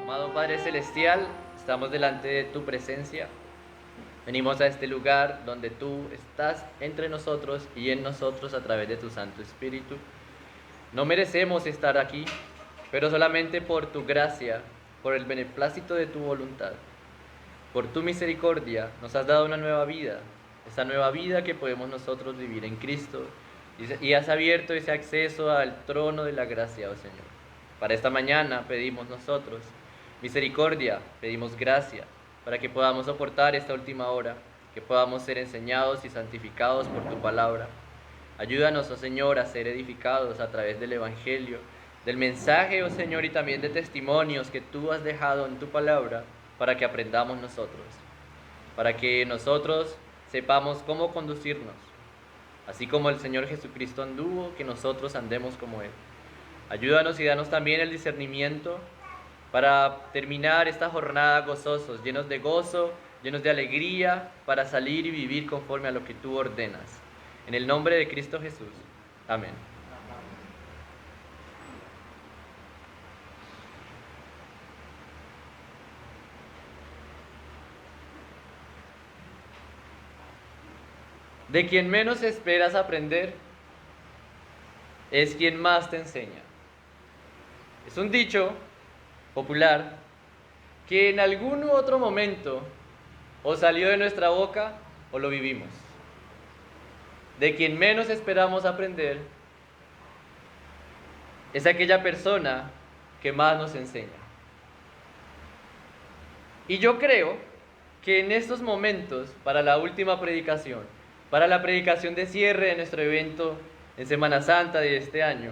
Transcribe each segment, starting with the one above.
Amado Padre Celestial, estamos delante de tu presencia. Venimos a este lugar donde tú estás entre nosotros y en nosotros a través de tu Santo Espíritu. No merecemos estar aquí, pero solamente por tu gracia, por el beneplácito de tu voluntad, por tu misericordia, nos has dado una nueva vida, esa nueva vida que podemos nosotros vivir en Cristo, y has abierto ese acceso al trono de la gracia, oh Señor. Para esta mañana pedimos nosotros misericordia, pedimos gracia, para que podamos soportar esta última hora, que podamos ser enseñados y santificados por tu palabra. Ayúdanos, oh Señor, a ser edificados a través del Evangelio, del mensaje, oh Señor, y también de testimonios que tú has dejado en tu palabra, para que aprendamos nosotros, para que nosotros sepamos cómo conducirnos, así como el Señor Jesucristo anduvo, que nosotros andemos como Él. Ayúdanos y danos también el discernimiento para terminar esta jornada gozosos, llenos de gozo, llenos de alegría, para salir y vivir conforme a lo que tú ordenas. En el nombre de Cristo Jesús. Amén. De quien menos esperas aprender, es quien más te enseña. Es un dicho popular que en algún u otro momento o salió de nuestra boca o lo vivimos. De quien menos esperamos aprender es aquella persona que más nos enseña. Y yo creo que en estos momentos, para la última predicación, para la predicación de cierre de nuestro evento en Semana Santa de este año,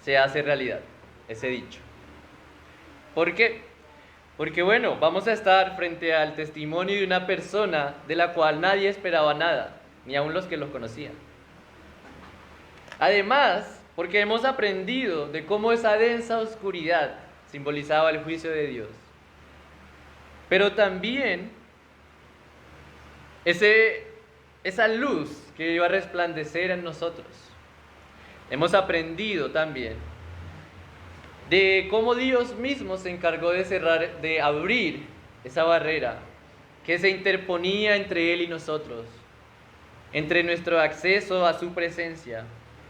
se hace realidad ese dicho. ¿Por qué? Porque bueno, vamos a estar frente al testimonio de una persona de la cual nadie esperaba nada, ni aun los que lo conocían. Además, porque hemos aprendido de cómo esa densa oscuridad simbolizaba el juicio de Dios. Pero también esa luz que iba a resplandecer en nosotros. Hemos aprendido también de cómo Dios mismo se encargó de abrir esa barrera que se interponía entre Él y nosotros, entre nuestro acceso a su presencia,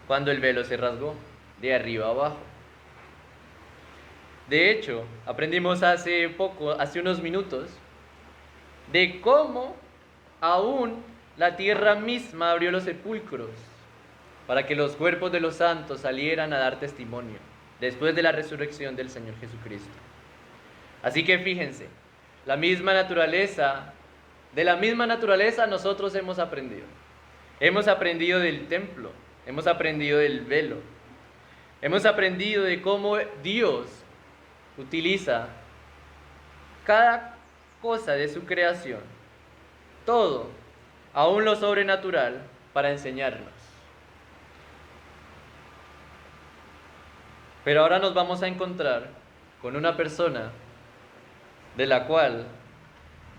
cuando el velo se rasgó de arriba a abajo. De hecho, aprendimos hace unos minutos, de cómo aún la tierra misma abrió los sepulcros para que los cuerpos de los santos salieran a dar testimonio después de la resurrección del Señor Jesucristo. Así que fíjense, de la misma naturaleza nosotros hemos aprendido. Hemos aprendido del templo, hemos aprendido del velo, hemos aprendido de cómo Dios utiliza cada cosa de su creación, todo, aún lo sobrenatural, para enseñarnos. Pero ahora nos vamos a encontrar con una persona de la cual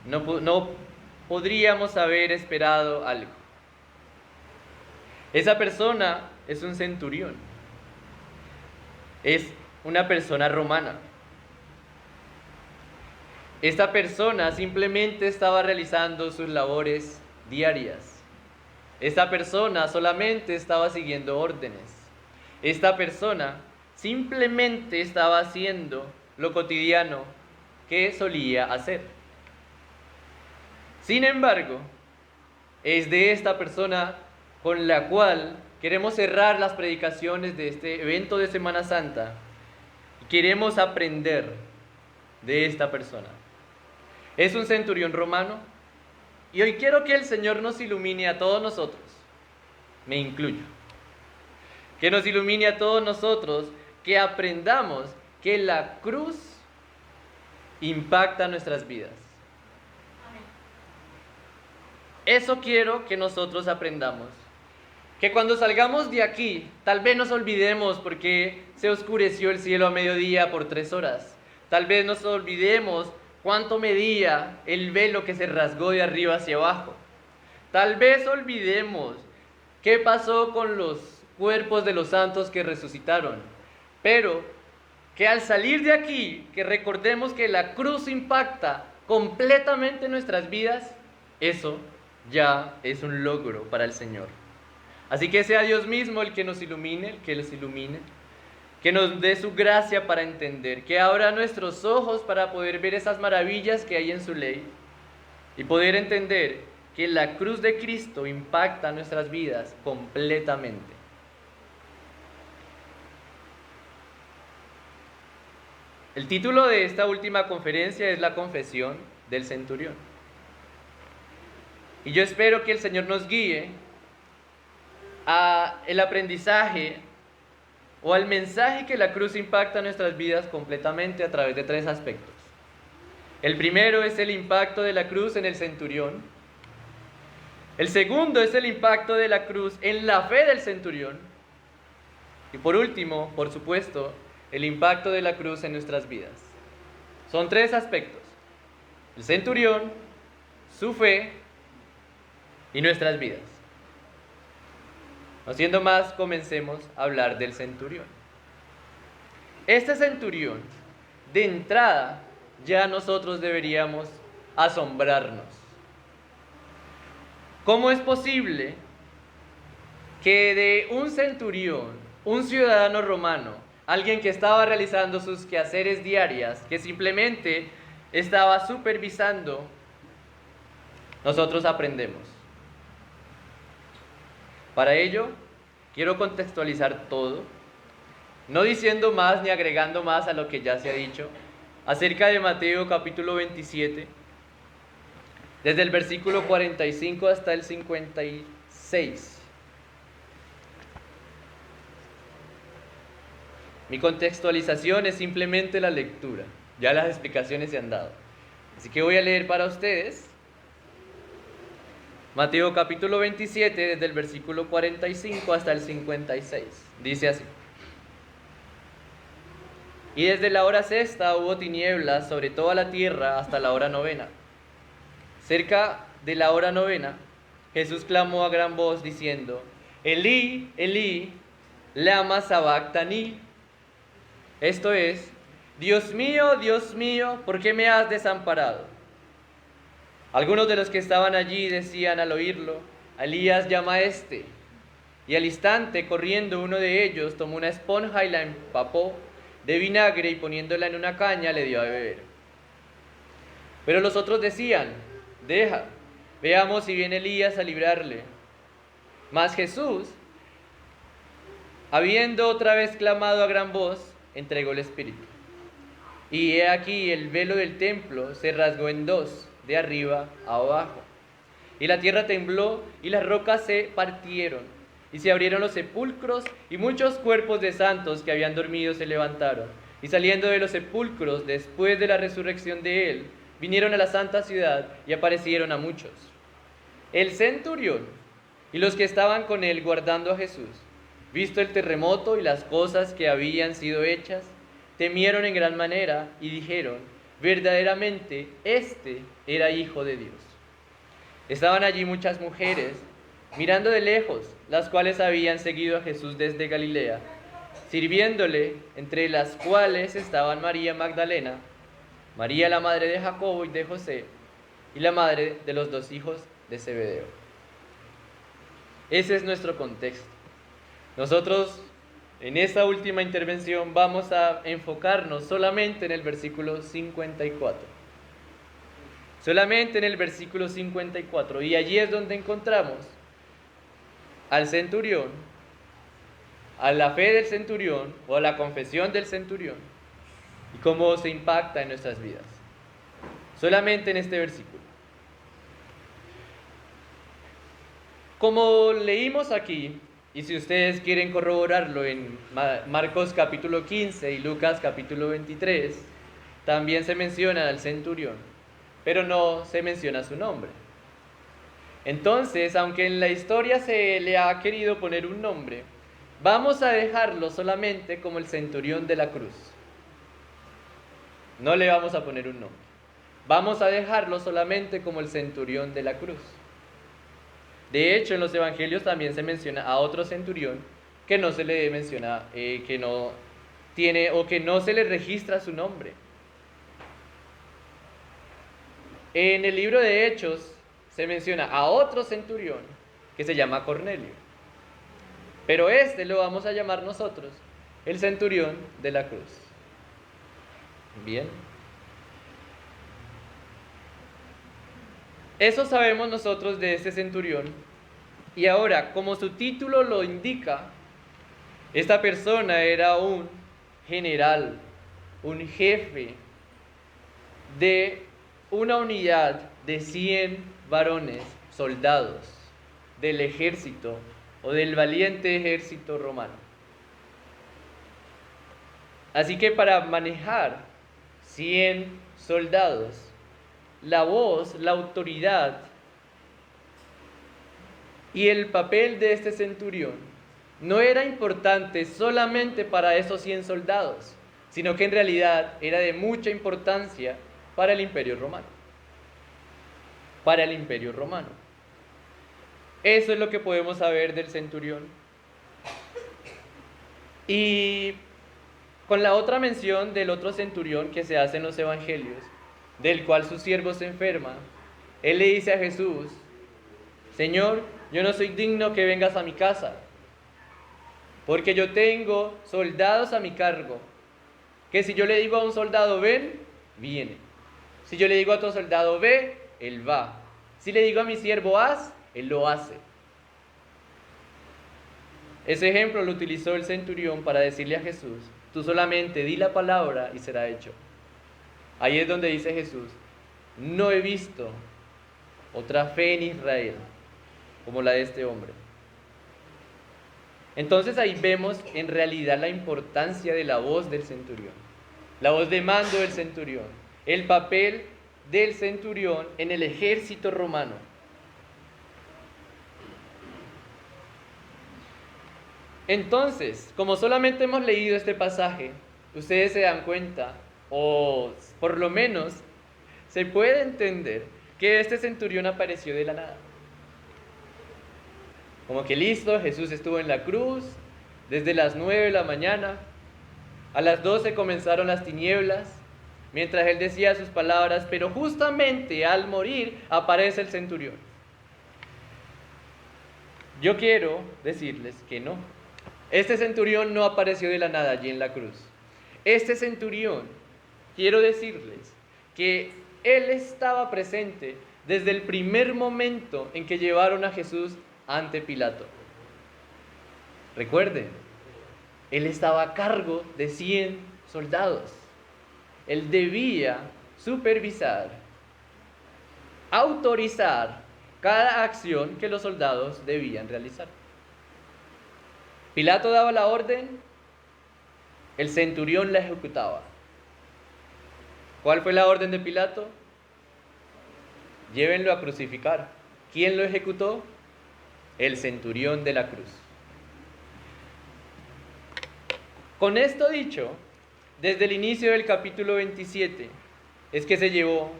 no podríamos haber esperado algo. Esa persona es un centurión, es una persona romana. Esta persona simplemente estaba realizando sus labores diarias. Esta persona solamente estaba siguiendo órdenes. Esta persona simplemente estaba haciendo lo cotidiano que solía hacer. Sin embargo, es de esta persona con la cual queremos cerrar las predicaciones de este evento de Semana Santa y queremos aprender de esta persona. Es un centurión romano y hoy quiero que el Señor nos ilumine a todos nosotros, me incluyo, que nos ilumine a todos nosotros, que aprendamos que la cruz impacta nuestras vidas. Eso quiero que nosotros aprendamos. Que cuando salgamos de aquí, tal vez nos olvidemos porque se oscureció el cielo a mediodía por 3 horas. Tal vez nos olvidemos cuánto medía el velo que se rasgó de arriba hacia abajo. Tal vez olvidemos qué pasó con los cuerpos de los santos que resucitaron. Pero que al salir de aquí, que recordemos que la cruz impacta completamente nuestras vidas, eso ya es un logro para el Señor. Así que sea Dios mismo el que nos ilumine, el que les ilumine, que nos dé su gracia para entender, que abra nuestros ojos para poder ver esas maravillas que hay en su ley y poder entender que la cruz de Cristo impacta nuestras vidas completamente. El título de esta última conferencia es La confesión del centurión. Y yo espero que el Señor nos guíe a el aprendizaje o al mensaje que la cruz impacta en nuestras vidas completamente a través de 3 aspectos. El primero es el impacto de la cruz en el centurión. El segundo es el impacto de la cruz en la fe del centurión. Y por último, por supuesto, el impacto de la cruz en nuestras vidas. Son 3 aspectos: el centurión, su fe y nuestras vidas. No siendo más, comencemos a hablar del centurión. Este centurión, de entrada, ya nosotros deberíamos asombrarnos. ¿Cómo es posible que de un centurión, un ciudadano romano, alguien que estaba realizando sus quehaceres diarias, que simplemente estaba supervisando, nosotros aprendemos? Para ello, quiero contextualizar todo, no diciendo más ni agregando más a lo que ya se ha dicho, acerca de Mateo capítulo 27, desde el versículo 45 hasta el 56. Mi contextualización es simplemente la lectura, ya las explicaciones se han dado. Así que voy a leer para ustedes Mateo capítulo 27, desde el versículo 45 hasta el 56. Dice así: Y desde la hora sexta hubo tinieblas sobre toda la tierra hasta la hora novena. Cerca de la hora novena, Jesús clamó a gran voz diciendo: Elí, Elí, lama sabactani. Esto es: Dios mío, ¿por qué me has desamparado? Algunos de los que estaban allí decían al oírlo: Elías llama a este. Y al instante, corriendo, uno de ellos tomó una esponja y la empapó de vinagre y poniéndola en una caña le dio a beber. Pero los otros decían: Deja, veamos si viene Elías a librarle. Mas Jesús, habiendo otra vez clamado a gran voz, entregó el espíritu. Y he aquí el velo del templo se rasgó en 2, de arriba a abajo. Y la tierra tembló y las rocas se partieron. Y se abrieron los sepulcros y muchos cuerpos de santos que habían dormido se levantaron. Y saliendo de los sepulcros después de la resurrección de él, vinieron a la santa ciudad y aparecieron a muchos. El centurión y los que estaban con él guardando a Jesús, visto el terremoto y las cosas que habían sido hechas, temieron en gran manera y dijeron: verdaderamente este era hijo de Dios. Estaban allí muchas mujeres mirando de lejos, las cuales habían seguido a Jesús desde Galilea, sirviéndole, entre las cuales estaban María Magdalena, María la madre de Jacobo y de José, y la madre de los 2 hijos de Zebedeo. Ese es nuestro contexto. Nosotros en esta última intervención vamos a enfocarnos solamente en el versículo 54. Solamente en el versículo 54. Y allí es donde encontramos al centurión, a la fe del centurión o a la confesión del centurión y cómo se impacta en nuestras vidas. Solamente en este versículo. Como leímos aquí, y si ustedes quieren corroborarlo en Marcos capítulo 15 y Lucas capítulo 23, también se menciona al centurión, pero no se menciona su nombre. Entonces, aunque en la historia se le ha querido poner un nombre, vamos a dejarlo solamente como el centurión de la cruz. No le vamos a poner un nombre. Vamos a dejarlo solamente como el centurión de la cruz. De hecho, en los evangelios también se menciona a otro centurión que no se le menciona, que no tiene o que no se le registra su nombre. En el libro de Hechos se menciona a otro centurión que se llama Cornelio, pero este lo vamos a llamar nosotros el centurión de la cruz. Bien. Eso sabemos nosotros de este centurión. Y ahora, como su título lo indica, esta persona era un general, un jefe de una unidad de 100 varones, soldados del ejército o del valiente ejército romano. Así que para manejar 100 soldados, la voz, la autoridad y el papel de este centurión no era importante solamente para esos 100 soldados, sino que en realidad era de mucha importancia para el Imperio Romano. Para el Imperio Romano. Eso es lo que podemos saber del centurión. Y con la otra mención del otro centurión que se hace en los evangelios, del cual su siervo se enferma, él le dice a Jesús: Señor, yo no soy digno que vengas a mi casa, porque yo tengo soldados a mi cargo, que si yo le digo a un soldado ven, viene. Si yo le digo a otro soldado ve, él va. Si le digo a mi siervo haz, él lo hace. Ese ejemplo lo utilizó el centurión para decirle a Jesús: tú solamente di la palabra y será hecho. Ahí es donde dice Jesús: no he visto otra fe en Israel como la de este hombre. Entonces ahí vemos en realidad la importancia de la voz del centurión, la voz de mando del centurión, el papel del centurión en el ejército romano. Entonces, como solamente hemos leído este pasaje, ustedes se dan cuenta, o por lo menos se puede entender, que este centurión apareció de la nada. Como que listo, Jesús estuvo en la cruz desde las 9 de la mañana, a las 12 comenzaron las tinieblas, mientras él decía sus palabras, pero justamente al morir aparece el centurión. Yo quiero decirles que no. Este centurión no apareció de la nada allí en la cruz. Este centurión, quiero decirles que él estaba presente desde el primer momento en que llevaron a Jesús ante Pilato. Recuerden, él estaba a cargo de 100 soldados. Él debía supervisar, autorizar cada acción que los soldados debían realizar. Pilato daba la orden, el centurión la ejecutaba. ¿Cuál fue la orden de Pilato? Llévenlo a crucificar. ¿Quién lo ejecutó? El centurión de la cruz. Con esto dicho, desde el inicio del capítulo 27 es que se llevó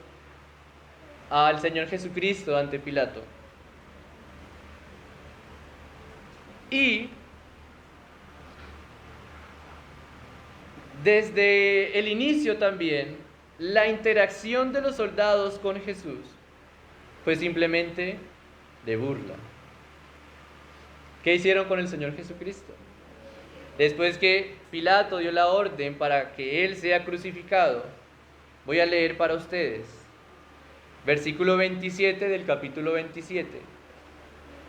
al Señor Jesucristo ante Pilato. Y desde el inicio también, la interacción de los soldados con Jesús fue simplemente de burla. ¿Qué hicieron con el Señor Jesucristo? Después que Pilato dio la orden para que Él sea crucificado, voy a leer para ustedes, versículo 27 del capítulo 27.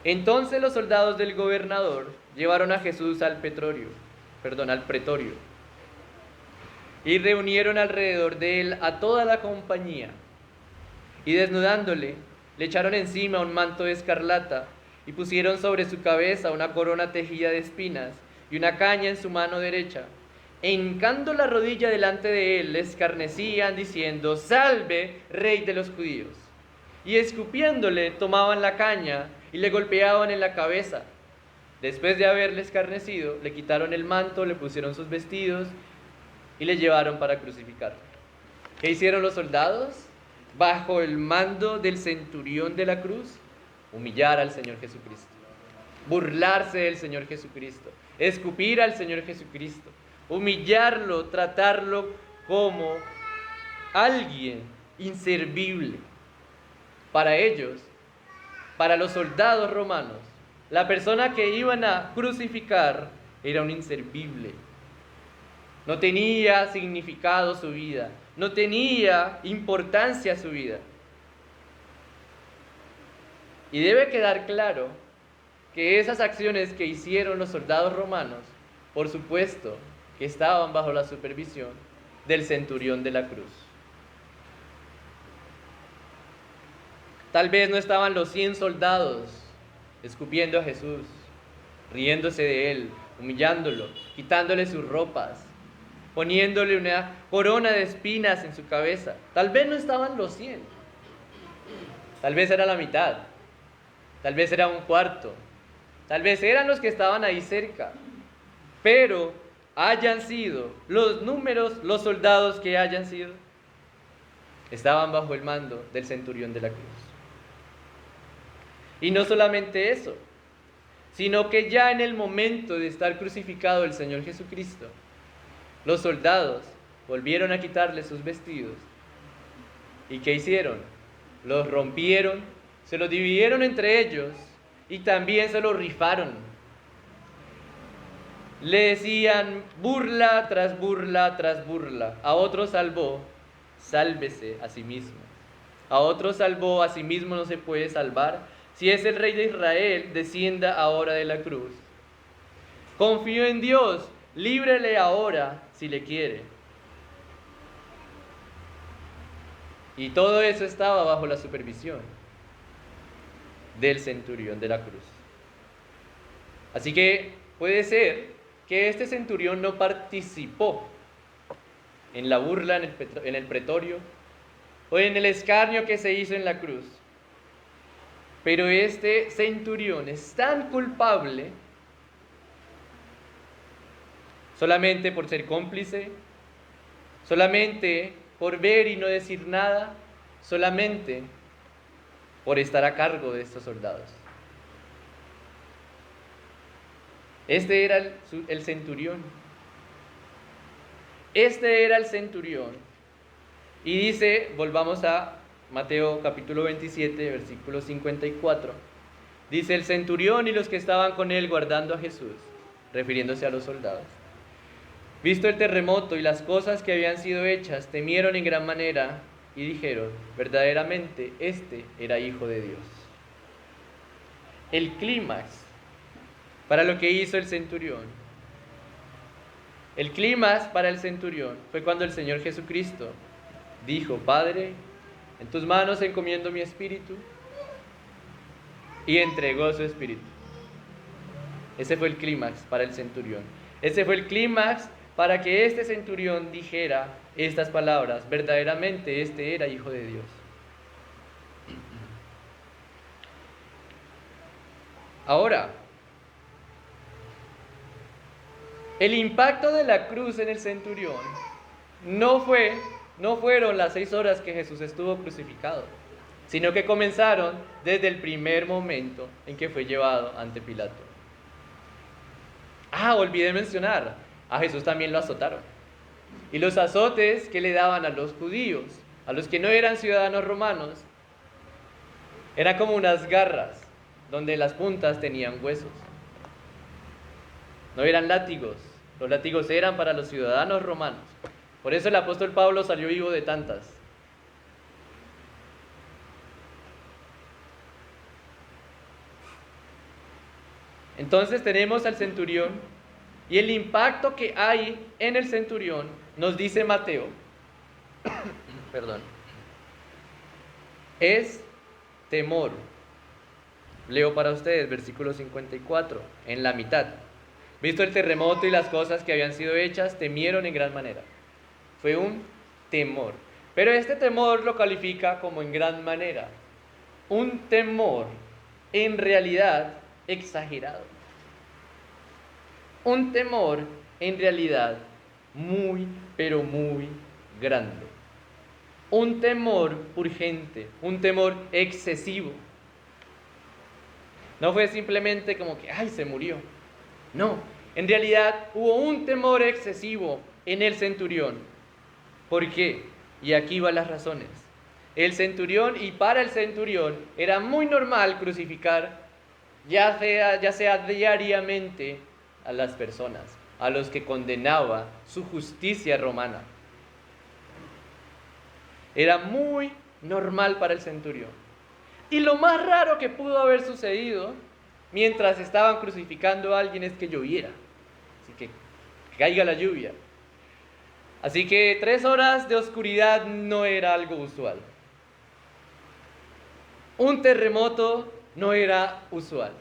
Entonces los soldados del gobernador llevaron a Jesús al pretorio, y reunieron alrededor de él a toda la compañía, y desnudándole, le echaron encima un manto de escarlata, y pusieron sobre su cabeza una corona tejida de espinas, y una caña en su mano derecha. E hincando la rodilla delante de él, le escarnecían, diciendo: Salve, Rey de los judíos. Y escupiéndole, tomaban la caña y le golpeaban en la cabeza. Después de haberle escarnecido, le quitaron el manto, le pusieron sus vestidos y le llevaron para crucificarlo. ¿Qué hicieron los soldados? Bajo el mando del centurión de la cruz, humillar al Señor Jesucristo, burlarse del Señor Jesucristo, escupir al Señor Jesucristo, humillarlo, tratarlo como alguien inservible. Para ellos, para los soldados romanos, la persona que iban a crucificar era un inservible. No tenía significado su vida, no tenía importancia su vida. Y debe quedar claro que esas acciones que hicieron los soldados romanos, por supuesto, que estaban bajo la supervisión del centurión de la cruz. Tal vez no estaban los 100 soldados escupiendo a Jesús, riéndose de él, humillándolo, quitándole sus ropas, poniéndole una corona de espinas en su cabeza. Tal vez no estaban los 100, tal vez era la mitad, tal vez era un cuarto, tal vez eran los que estaban ahí cerca, pero hayan sido los números, los soldados que hayan sido, estaban bajo el mando del centurión de la cruz. Y no solamente eso, sino que ya en el momento de estar crucificado el Señor Jesucristo, los soldados volvieron a quitarle sus vestidos. ¿Y qué hicieron? Los rompieron, se los dividieron entre ellos y también se los rifaron. Le decían burla tras burla tras burla. A otro salvó, sálvese a sí mismo. A otro salvó, a sí mismo no se puede salvar. Si es el Rey de Israel, descienda ahora de la cruz. Confío en Dios, líbrele ahora si le quiere. Y todo eso estaba bajo la supervisión del centurión de la cruz. Así que puede ser que este centurión no participó en la burla en el pretorio o en el escarnio que se hizo en la cruz. Pero este centurión es tan culpable solamente por ser cómplice, solamente por ver y no decir nada, solamente por estar a cargo de estos soldados. Este era el centurión. Este era el centurión. Y dice, volvamos a Mateo capítulo 27, versículo 54. Dice, el centurión y los que estaban con él guardando a Jesús, refiriéndose a los soldados, visto el terremoto y las cosas que habían sido hechas, temieron en gran manera y dijeron, verdaderamente este era hijo de Dios. El clímax para lo que hizo el centurión, el clímax para el centurión fue cuando el Señor Jesucristo dijo, Padre, en tus manos encomiendo mi espíritu, y entregó su espíritu. Ese fue el clímax para el centurión. Ese fue el clímax para que este centurión dijera estas palabras, verdaderamente este era hijo de Dios. Ahora, el impacto de la cruz en el centurión no fueron las 6 horas que Jesús estuvo crucificado, sino que comenzaron desde el primer momento en que fue llevado ante Pilato. Olvidé mencionar, a Jesús también lo azotaron. Y los azotes que le daban a los judíos, a los que no eran ciudadanos romanos, eran como unas garras, donde las puntas tenían huesos. No eran látigos, los látigos eran para los ciudadanos romanos. Por eso el apóstol Pablo salió vivo de tantas. Entonces tenemos al centurión y el impacto que hay en el centurión nos dice Mateo, es temor. Leo para ustedes versículo 54, en la mitad. Visto el terremoto y las cosas que habían sido hechas, temieron en gran manera. Fue un temor. Pero este temor lo califica como en gran manera. Un temor en realidad exagerado. Un temor en realidad muy, pero muy grande. Un temor urgente, un temor excesivo. No fue simplemente como que, se murió. No, En realidad hubo un temor excesivo en el centurión. ¿Por qué? Y aquí van las razones. El centurión, y para el centurión, era muy normal crucificar, ya sea diariamente, a las personas, a los que condenaba su justicia romana. Era muy normal para el centurión. Y lo más raro que pudo haber sucedido mientras estaban crucificando a alguien es que lloviera. Así que caiga la lluvia. Así que 3 horas de oscuridad no era algo usual. Un terremoto no era usual.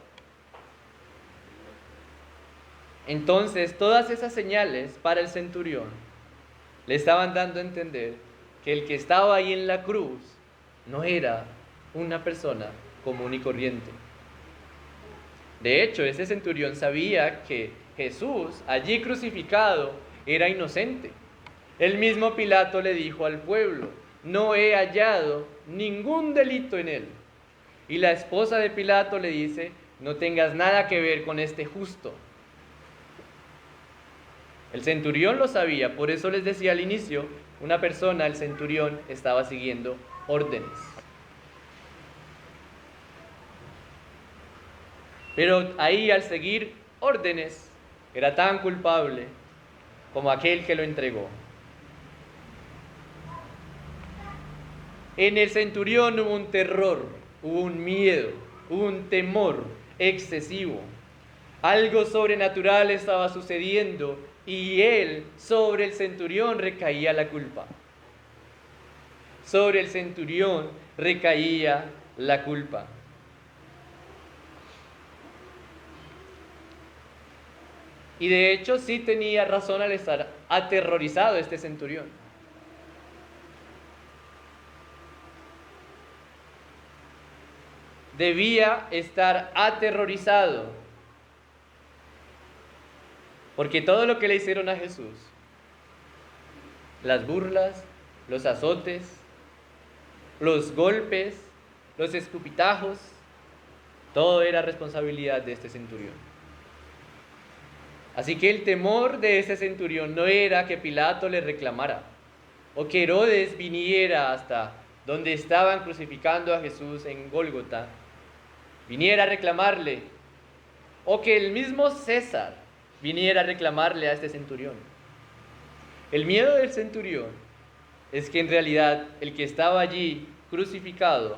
Entonces, todas esas señales para el centurión le estaban dando a entender que el que estaba ahí en la cruz no era una persona común y corriente. De hecho, ese centurión sabía que Jesús, allí crucificado, era inocente. El mismo Pilato le dijo al pueblo: no he hallado ningún delito en él. Y la esposa de Pilato le dice: no tengas nada que ver con este justo. El centurión lo sabía, por eso les decía al inicio, una persona, el centurión, estaba siguiendo órdenes. Pero ahí, al seguir órdenes, era tan culpable como aquel que lo entregó. En el centurión hubo un terror, hubo un miedo, hubo un temor excesivo. Algo sobrenatural estaba sucediendo y sobre el centurión recaía la culpa. Sobre el centurión recaía la culpa. Y de hecho sí tenía razón al estar aterrorizado este centurión. Debía estar aterrorizado, porque todo lo que le hicieron a Jesús, las burlas, los azotes, los golpes, los escupitajos, todo era responsabilidad de este centurión. Así que el temor de ese centurión no era que Pilato le reclamara, o que Herodes viniera hasta donde estaban crucificando a Jesús en Gólgota, viniera a reclamarle, o que el mismo César viniera a reclamarle a este centurión. El miedo del centurión es que en realidad el que estaba allí crucificado,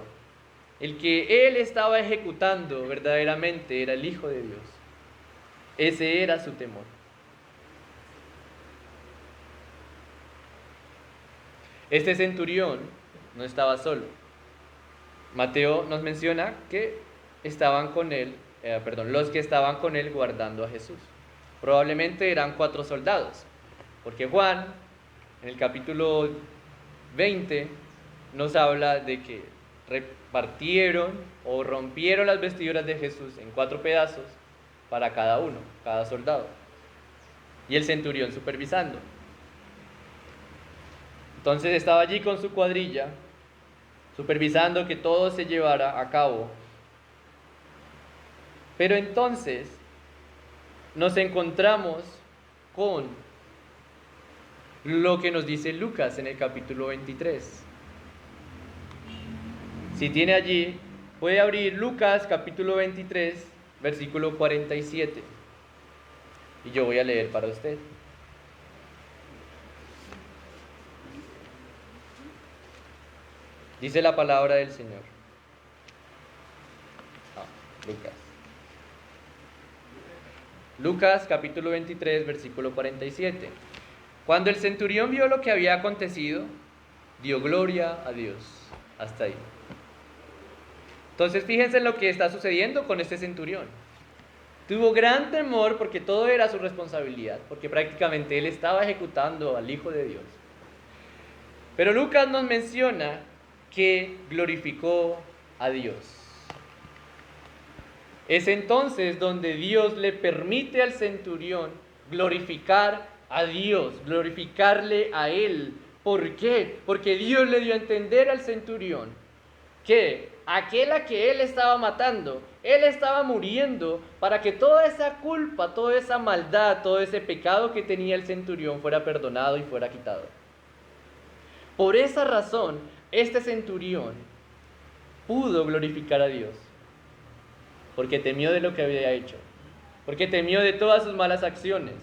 el que él estaba ejecutando verdaderamente era el Hijo de Dios. Ese era su temor. Este centurión no estaba solo. Mateo nos menciona que estaban con él, los que estaban con él guardando a Jesús. Probablemente eran 4 soldados, porque Juan, en el capítulo 20, nos habla de que repartieron o rompieron las vestiduras de Jesús en 4 pedazos para cada uno, cada soldado, y el centurión supervisando. Entonces estaba allí con su cuadrilla, supervisando que todo se llevara a cabo. Pero entonces nos encontramos con lo que nos dice Lucas en el capítulo 23. Si tiene allí, puede abrir Lucas capítulo 23, versículo 47. Y yo voy a leer para usted. Dice la palabra del Señor. Lucas. Lucas capítulo 23, versículo 47. Cuando el centurión vio lo que había acontecido, dio gloria a Dios. Hasta ahí. Entonces fíjense en lo que está sucediendo con este centurión. Tuvo gran temor porque todo era su responsabilidad, porque prácticamente él estaba ejecutando al Hijo de Dios. Pero Lucas nos menciona que glorificó a Dios. Es entonces donde Dios le permite al centurión glorificar a Dios, glorificarle a Él. ¿Por qué? Porque Dios le dio a entender al centurión que aquel a que él estaba matando, él estaba muriendo para que toda esa culpa, toda esa maldad, todo ese pecado que tenía el centurión fuera perdonado y fuera quitado. Por esa razón, este centurión pudo glorificar a Dios, porque temió de lo que había hecho, porque temió de todas sus malas acciones,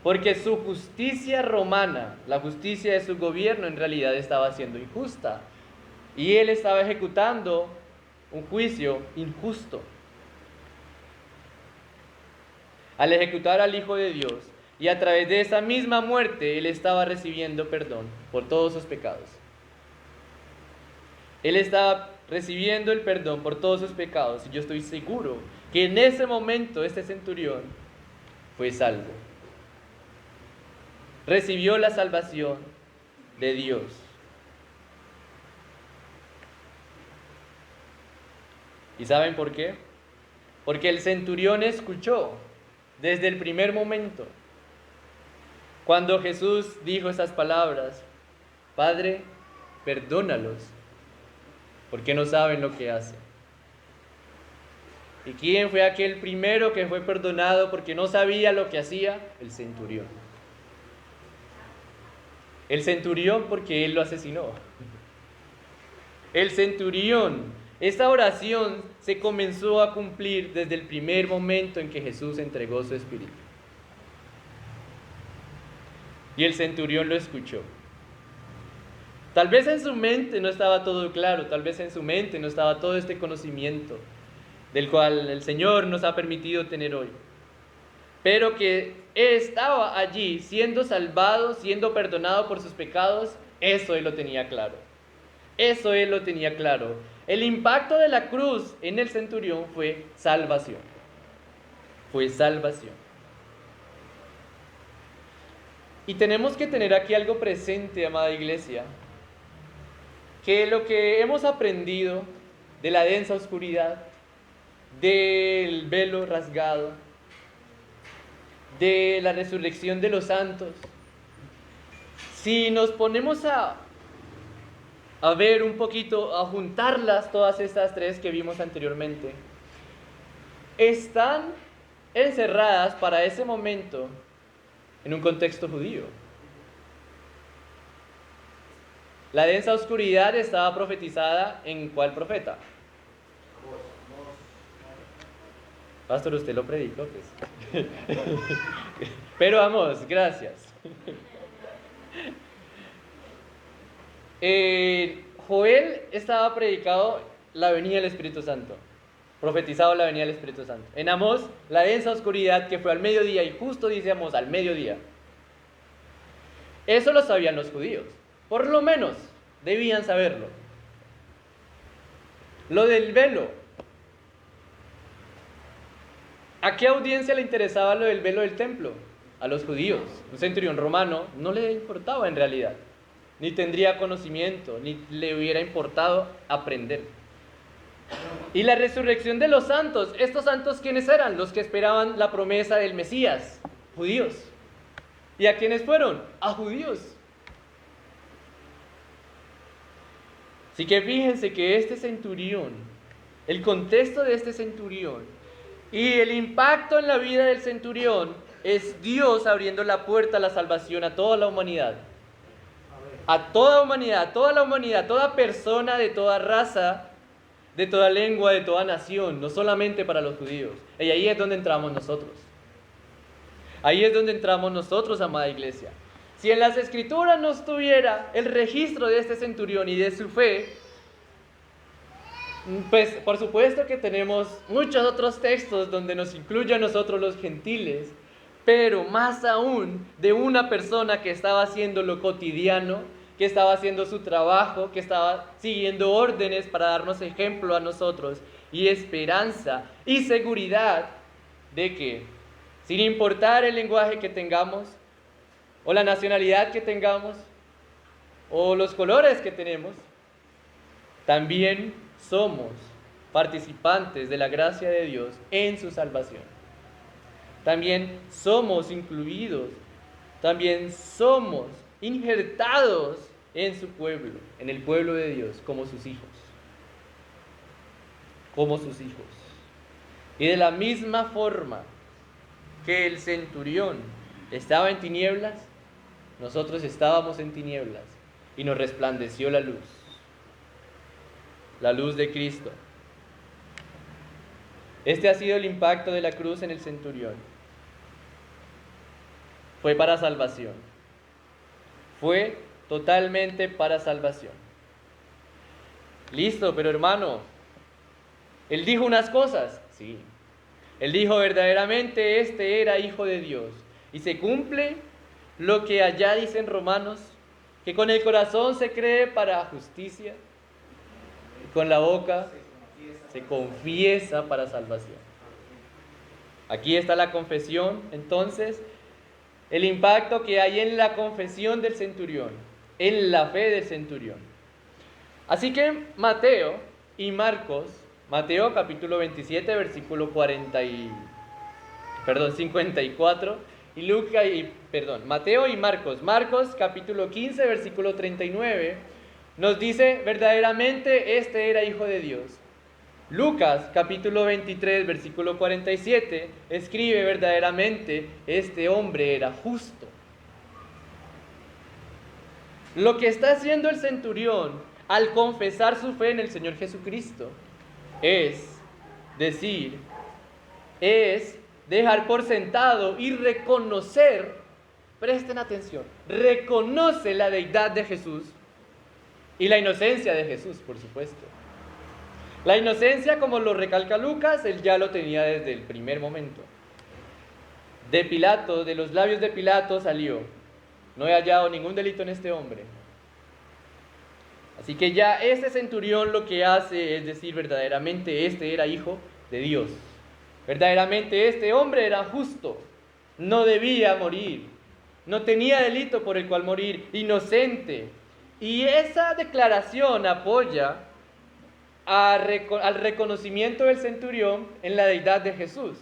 porque su justicia romana, la justicia de su gobierno, en realidad estaba siendo injusta, y él estaba ejecutando un juicio injusto. Al ejecutar al Hijo de Dios, y a través de esa misma muerte, él estaba recibiendo perdón por todos sus pecados. Él estaba recibiendo el perdón por todos sus pecados, y yo estoy seguro que en ese momento este centurión fue salvo. Recibió la salvación de Dios. ¿Y saben por qué? Porque el centurión escuchó desde el primer momento, cuando Jesús dijo esas palabras: Padre, perdónalos, porque no saben lo que hacen. ¿Y quién fue aquel primero que fue perdonado porque no sabía lo que hacía? El centurión. El centurión porque él lo asesinó. El centurión. Esta oración se comenzó a cumplir desde el primer momento en que Jesús entregó su espíritu. Y el centurión lo escuchó. Tal vez en su mente no estaba todo claro, tal vez en su mente no estaba todo este conocimiento del cual el Señor nos ha permitido tener hoy. Pero que estaba allí siendo salvado, siendo perdonado por sus pecados, eso él lo tenía claro. Eso él lo tenía claro. El impacto de la cruz en el centurión fue salvación. Fue salvación. Y tenemos que tener aquí algo presente, amada iglesia, que lo que hemos aprendido de la densa oscuridad, del velo rasgado, de la resurrección de los santos, si nos ponemos a ver un poquito, a juntarlas, todas estas tres que vimos anteriormente, están encerradas para ese momento en un contexto judío. La densa oscuridad estaba profetizada ¿en cuál profeta? Pastor, usted lo predicó, pues. Pero vamos, gracias. Joel estaba predicado la venida del Espíritu Santo, profetizado la venida del Espíritu Santo. En Amós, la densa oscuridad que fue al mediodía, y justo dice Amós, al mediodía. Eso lo sabían los judíos, por lo menos debían saberlo. Lo del velo. ¿A qué audiencia le interesaba lo del velo del templo? A los judíos. Un centurión romano no le importaba en realidad, ni tendría conocimiento, ni le hubiera importado aprender. Y la resurrección de los santos, ¿estos santos quiénes eran? Los que esperaban la promesa del Mesías, judíos. ¿Y a quiénes fueron? A judíos. Así que fíjense que este centurión, el contexto de este centurión y el impacto en la vida del centurión es Dios abriendo la puerta a la salvación a toda la humanidad. A toda humanidad, toda persona de toda raza, de toda lengua, de toda nación, no solamente para los judíos. Y ahí es donde entramos nosotros. Ahí es donde entramos nosotros, amada iglesia. Si en las Escrituras no estuviera el registro de este centurión y de su fe, pues por supuesto que tenemos muchos otros textos donde nos incluye a nosotros los gentiles, pero más aún de una persona que estaba haciendo lo cotidiano, que estaba haciendo su trabajo, que estaba siguiendo órdenes para darnos ejemplo a nosotros y esperanza y seguridad de que, sin importar el lenguaje que tengamos, o la nacionalidad que tengamos, o los colores que tenemos, también somos participantes de la gracia de Dios en su salvación. También somos incluidos, también somos injertados en su pueblo, en el pueblo de Dios, como sus hijos. como sus hijos. Y de la misma forma que el centurión estaba en tinieblas, nosotros estábamos en tinieblas y nos resplandeció la luz de Cristo. Este ha sido el impacto de la cruz en el centurión. Fue para salvación. Fue totalmente para salvación. Listo, pero hermano, él dijo unas cosas, sí. Él dijo verdaderamente este era hijo de Dios. Y se cumple lo que allá dice en Romanos, que con el corazón se cree para justicia, y con la boca se confiesa para salvación. Aquí está la confesión, entonces, el impacto que hay en la confesión del centurión, en la fe del centurión. Así que Mateo y Marcos, Mateo capítulo 27, versículo 54, Mateo y Marcos capítulo 15, versículo 39, nos dice verdaderamente este era hijo de Dios. Lucas capítulo 23, versículo 47, escribe verdaderamente este hombre era justo. Lo que está haciendo el centurión al confesar su fe en el Señor Jesucristo es dejar por sentado y reconocer, presten atención, reconoce la deidad de Jesús y la inocencia de Jesús, por supuesto. La inocencia, como lo recalca Lucas, él ya lo tenía desde el primer momento. De los labios de Pilato salió: no he hallado ningún delito en este hombre. Así que ya ese centurión lo que hace es decir verdaderamente este era hijo de Dios. Verdaderamente este hombre era justo, no debía morir, no tenía delito por el cual morir, inocente. Y esa declaración apoya al reconocimiento del centurión en la deidad de Jesús.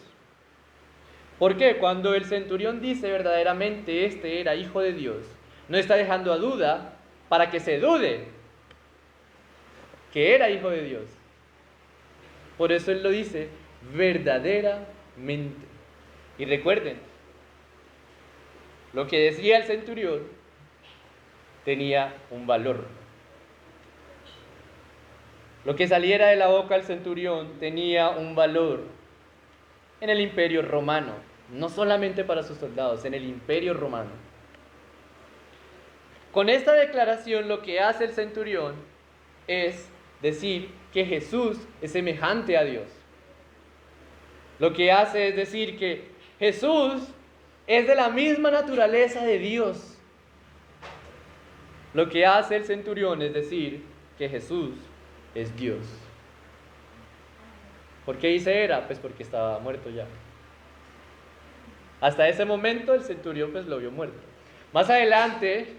¿Por qué? Cuando el centurión dice verdaderamente este era hijo de Dios, no está dejando a duda para que se dude que era hijo de Dios. Por eso él lo dice verdaderamente. Y recuerden, lo que decía el centurión tenía un valor. Lo que saliera de la boca del centurión tenía un valor en el Imperio Romano, no solamente para sus soldados, en el Imperio Romano. Con esta declaración lo que hace el centurión es decir que Jesús es semejante a Dios. Lo que hace es decir que Jesús es de la misma naturaleza de Dios. Lo que hace el centurión es decir que Jesús es Dios. ¿Por qué dice era? Pues porque estaba muerto ya. Hasta ese momento el centurión pues lo vio muerto. Más adelante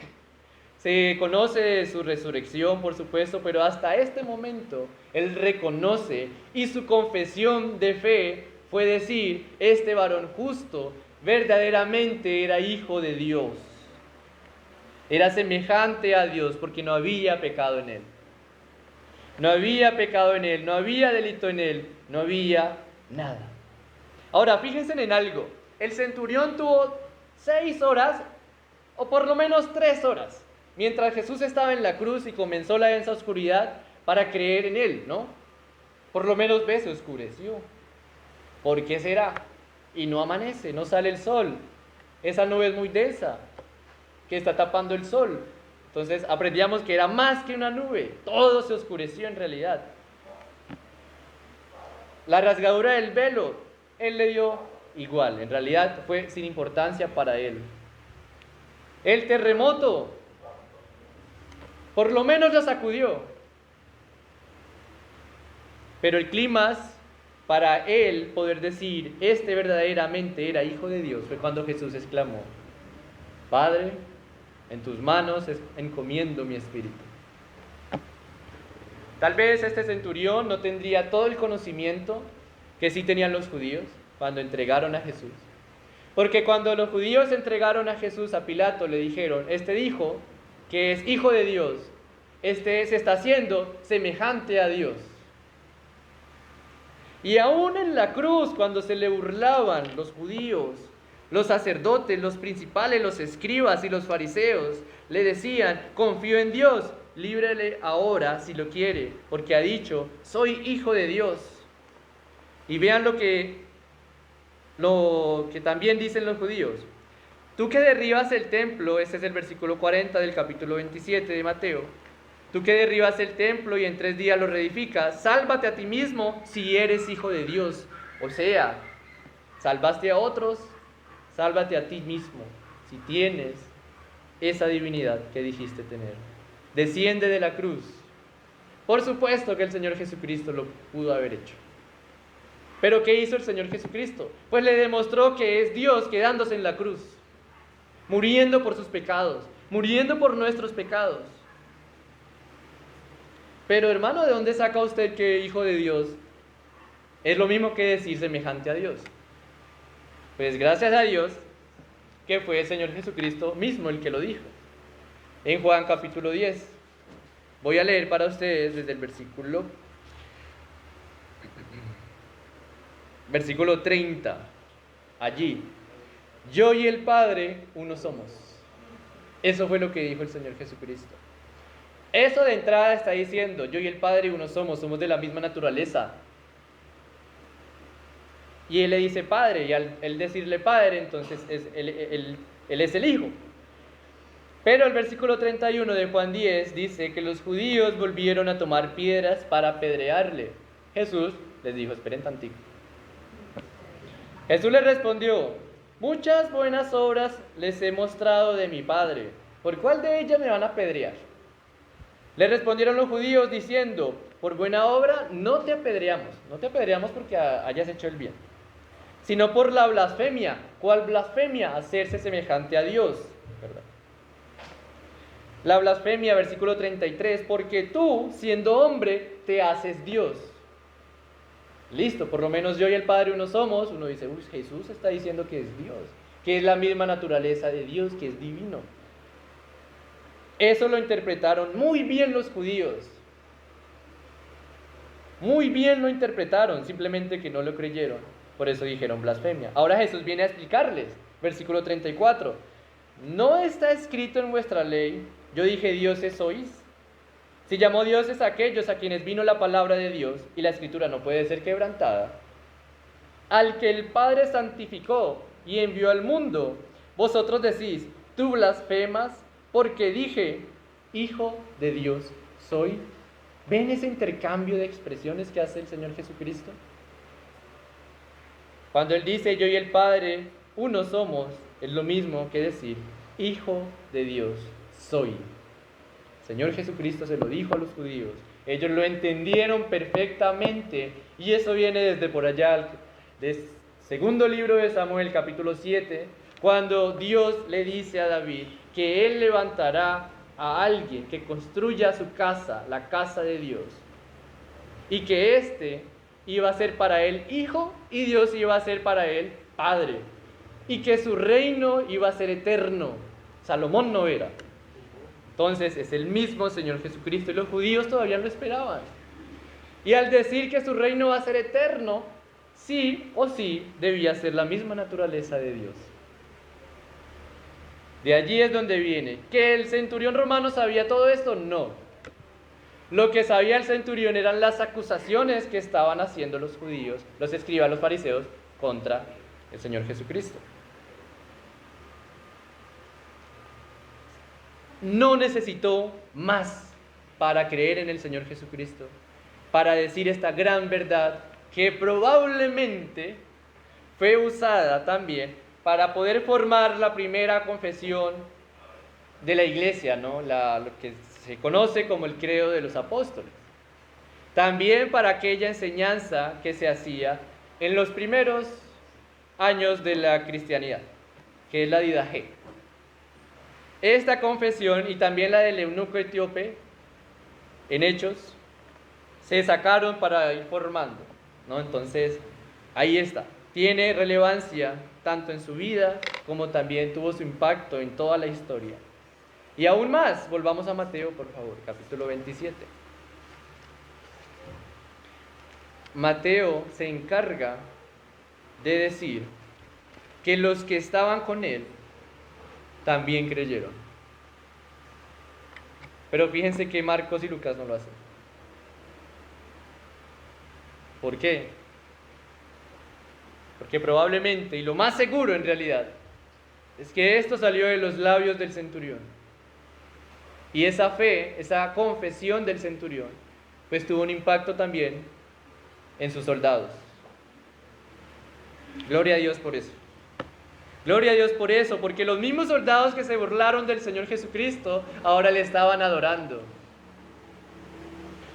se conoce de su resurrección, por supuesto, pero hasta este momento él reconoce y su confesión de fe fue decir: este varón justo verdaderamente era hijo de Dios. Era semejante a Dios porque no había pecado en él. No había pecado en él, no había delito en él, no había nada. Ahora, fíjense en algo. El centurión tuvo 6 horas, o por lo menos 3 horas, mientras Jesús estaba en la cruz y comenzó la densa oscuridad, para creer en él, ¿no? Por lo menos se oscureció. ¿Por qué será? Y no amanece, no sale el sol. Esa nube es muy densa, que está tapando el sol. Entonces aprendíamos que era más que una nube, todo se oscureció en realidad. La rasgadura del velo, él le dio igual, en realidad fue sin importancia para él. El terremoto, por lo menos lo sacudió. Pero el clímax para él poder decir este verdaderamente era hijo de Dios fue cuando Jesús exclamó: Padre, en tus manos encomiendo mi espíritu. Tal vez este centurión no tendría todo el conocimiento que sí tenían los judíos cuando entregaron a Jesús. Porque cuando los judíos entregaron a Jesús a Pilato, le dijeron: este dijo que es hijo de Dios, este se está haciendo semejante a Dios. Y aún en la cruz, cuando se le burlaban los judíos, los sacerdotes, los principales, los escribas y los fariseos, le decían: confío en Dios, líbrele ahora si lo quiere, porque ha dicho, soy hijo de Dios. Y vean lo que también dicen los judíos. Tú que derribas el templo, ese es el versículo 40 del capítulo 27 de Mateo. Tú que derribas el templo y en 3 días lo reedificas, sálvate a ti mismo si eres hijo de Dios. O sea, salvaste a otros, sálvate a ti mismo si tienes esa divinidad que dijiste tener. Desciende de la cruz. Por supuesto que el Señor Jesucristo lo pudo haber hecho. Pero ¿qué hizo el Señor Jesucristo? Pues le demostró que es Dios quedándose en la cruz, muriendo por sus pecados, muriendo por nuestros pecados. Pero hermano, ¿de dónde saca usted que hijo de Dios es lo mismo que decir semejante a Dios? Pues gracias a Dios que fue el Señor Jesucristo mismo el que lo dijo. En Juan capítulo 10. Voy a leer para ustedes desde el versículo 30. Allí, yo y el Padre uno somos. Eso fue lo que dijo el Señor Jesucristo. Eso de entrada está diciendo, yo y el Padre uno somos de la misma naturaleza. Y él le dice Padre, y al él decirle Padre, entonces él es el Hijo. Pero el versículo 31 de Juan 10 dice que los judíos volvieron a tomar piedras para apedrearle. Jesús les dijo, esperen tantito. Jesús les respondió, muchas buenas obras les he mostrado de mi Padre, ¿por cuál de ellas me van a apedrear? Le respondieron los judíos diciendo, por buena obra no te apedreamos porque hayas hecho el bien, sino por la blasfemia. ¿Cuál blasfemia? Hacerse semejante a Dios, ¿verdad? La blasfemia, versículo 33, porque tú, siendo hombre, te haces Dios. Listo, por lo menos yo y el Padre uno somos. Uno dice, Jesús está diciendo que es Dios, que es la misma naturaleza de Dios, que es divino. Eso lo interpretaron muy bien los judíos. Muy bien lo interpretaron, simplemente que no lo creyeron. Por eso dijeron blasfemia. Ahora Jesús viene a explicarles, versículo 34. ¿No está escrito en vuestra ley, yo dije dioses sois? Si llamó dioses a aquellos a quienes vino la palabra de Dios, y la escritura no puede ser quebrantada, al que el Padre santificó y envió al mundo, vosotros decís, tú blasfemas, porque dije, Hijo de Dios soy. ¿Ven ese intercambio de expresiones que hace el Señor Jesucristo? Cuando Él dice, yo y el Padre uno somos, es lo mismo que decir, Hijo de Dios soy. El Señor Jesucristo se lo dijo a los judíos. Ellos lo entendieron perfectamente. Y eso viene desde por allá, del segundo libro de Samuel, capítulo 7, cuando Dios le dice a David que Él levantará a alguien que construya su casa, la casa de Dios. Y que éste iba a ser para él hijo y Dios iba a ser para él padre. Y que su reino iba a ser eterno. Salomón no era. Entonces es el mismo Señor Jesucristo y los judíos todavía lo esperaban. Y al decir que su reino va a ser eterno, sí o sí debía ser la misma naturaleza de Dios. De allí es donde viene. ¿Que el centurión romano sabía todo esto? No. Lo que sabía el centurión eran las acusaciones que estaban haciendo los judíos, los escribas, los fariseos, contra el Señor Jesucristo. No necesitó más para creer en el Señor Jesucristo, para decir esta gran verdad que probablemente fue usada también para poder formar la primera confesión de la iglesia, ¿no? Lo que se conoce como el credo de los apóstoles. También para aquella enseñanza que se hacía en los primeros años de la cristianidad, que es la didaje. Esta confesión y también la del eunuco etíope, en Hechos, se sacaron para ir formando, ¿no? Entonces, ahí está. Tiene relevancia tanto en su vida como también tuvo su impacto en toda la historia. Y aún más, volvamos a Mateo, por favor, capítulo 27. Mateo se encarga de decir que los que estaban con él también creyeron. Pero fíjense que Marcos y Lucas no lo hacen. ¿Por qué? Porque probablemente, y lo más seguro en realidad, es que esto salió de los labios del centurión. Y esa fe, esa confesión del centurión, pues tuvo un impacto también en sus soldados. Gloria a Dios por eso. Gloria a Dios por eso, porque los mismos soldados que se burlaron del Señor Jesucristo, ahora le estaban adorando.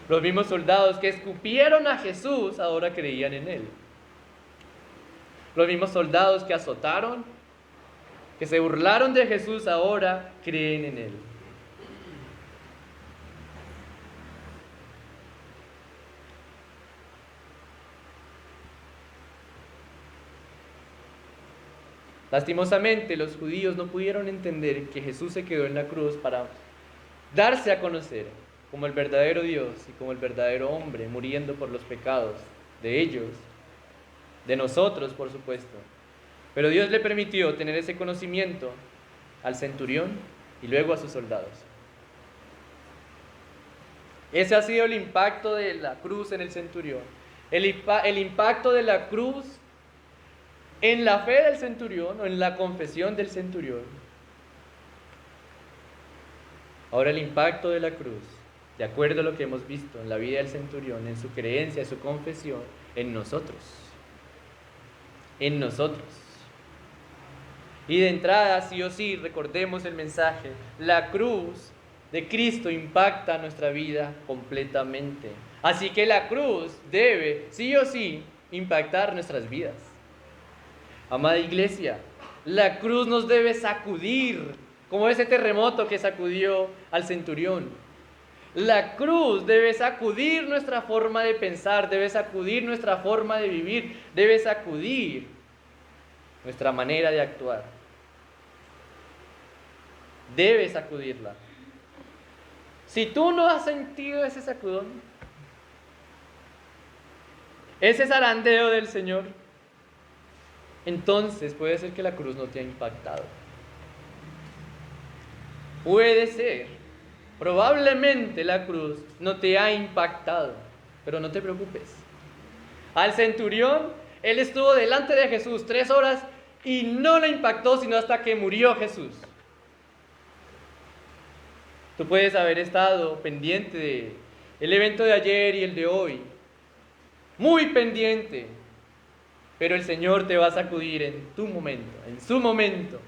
Los mismos soldados que escupieron a Jesús, ahora creían en Él. Los mismos soldados que azotaron, que se burlaron de Jesús, ahora creen en Él. Lastimosamente, los judíos no pudieron entender que Jesús se quedó en la cruz para darse a conocer como el verdadero Dios y como el verdadero hombre, muriendo por los pecados de ellos, de nosotros, por supuesto. Pero Dios le permitió tener ese conocimiento al centurión y luego a sus soldados. Ese ha sido el impacto de la cruz en el centurión. El impacto de la cruz en la fe del centurión o en la confesión del centurión. Ahora el impacto de la cruz, de acuerdo a lo que hemos visto en la vida del centurión, en su creencia, en su confesión, en nosotros. En nosotros. Y de entrada, sí o sí, recordemos el mensaje. La cruz de Cristo impacta nuestra vida completamente. Así que la cruz debe, sí o sí, impactar nuestras vidas. Amada iglesia, la cruz nos debe sacudir, como ese terremoto que sacudió al centurión. La cruz debe sacudir nuestra forma de pensar, debe sacudir nuestra forma de vivir, debe sacudir nuestra manera de actuar. Debe sacudirla. Si tú no has sentido ese sacudón, ese zarandeo del Señor, entonces puede ser que la cruz no te ha impactado. Puede ser, probablemente la cruz no te ha impactado, pero no te preocupes. Al centurión, él estuvo delante de Jesús 3 horas y no le impactó sino hasta que murió Jesús. Tú puedes haber estado pendiente del evento de ayer y el de hoy, muy pendiente, pero el Señor te va a sacudir en tu momento, en su momento.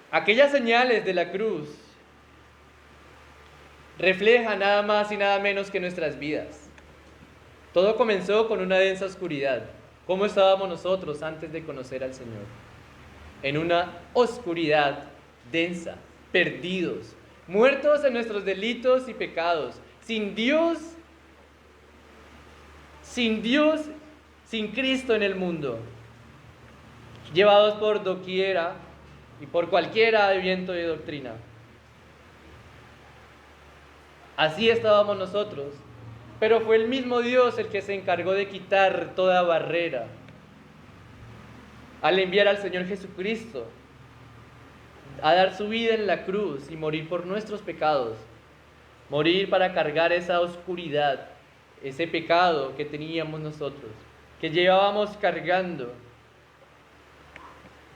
Aquellas señales de la cruz reflejan nada más y nada menos que nuestras vidas. Todo comenzó con una densa oscuridad. ¿Cómo estábamos nosotros antes de conocer al Señor? En una oscuridad densa, perdidos, muertos en nuestros delitos y pecados, sin Dios, sin Cristo en el mundo, llevados por doquiera y por cualquiera de viento de doctrina. Así estábamos nosotros, pero fue el mismo Dios el que se encargó de quitar toda barrera al enviar al Señor Jesucristo a dar su vida en la cruz y morir por nuestros pecados, morir para cargar esa oscuridad, ese pecado que teníamos nosotros, que llevábamos cargando.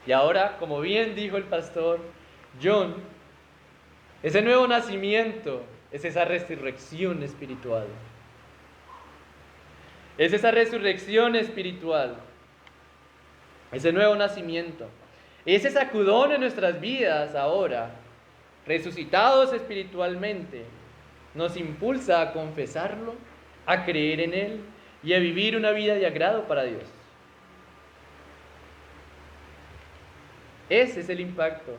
Y ahora, como bien dijo el pastor John, ese nuevo nacimiento es esa resurrección espiritual. Es esa resurrección espiritual, ese nuevo nacimiento. Ese sacudón en nuestras vidas ahora, resucitados espiritualmente, nos impulsa a confesarlo, a creer en Él y a vivir una vida de agrado para Dios. Ese es el impacto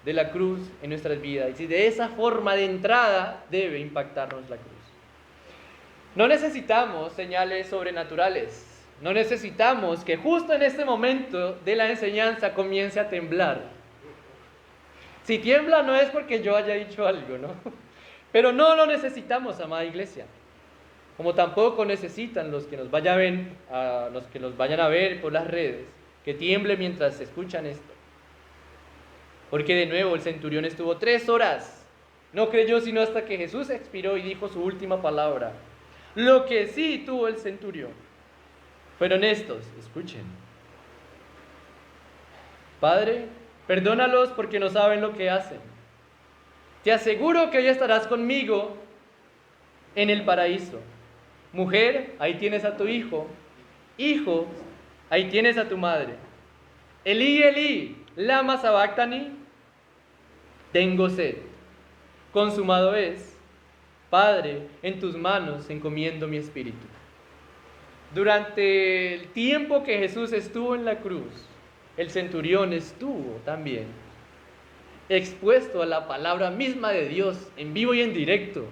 de la cruz en nuestras vidas. Y de esa forma de entrada debe impactarnos la cruz. No necesitamos señales sobrenaturales. No necesitamos que justo en este momento de la enseñanza comience a temblar. Si tiembla no es porque yo haya dicho algo, ¿no? Pero no lo necesitamos, amada iglesia. Como tampoco necesitan los que nos vayan a ver por las redes, que tiemble mientras escuchan esto. Porque de nuevo el centurión estuvo 3 horas. No creyó sino hasta que Jesús expiró y dijo su última palabra. Lo que sí tuvo el centurión fueron estos, escuchen. Padre, perdónalos porque no saben lo que hacen. Te aseguro que hoy estarás conmigo en el paraíso. Mujer, ahí tienes a tu hijo. Hijo, ahí tienes a tu madre. Elí, Elí, lama sabactani. Tengo sed. Consumado es. Padre, en tus manos encomiendo mi espíritu. Durante el tiempo que Jesús estuvo en la cruz, el centurión estuvo también expuesto a la palabra misma de Dios en vivo y en directo.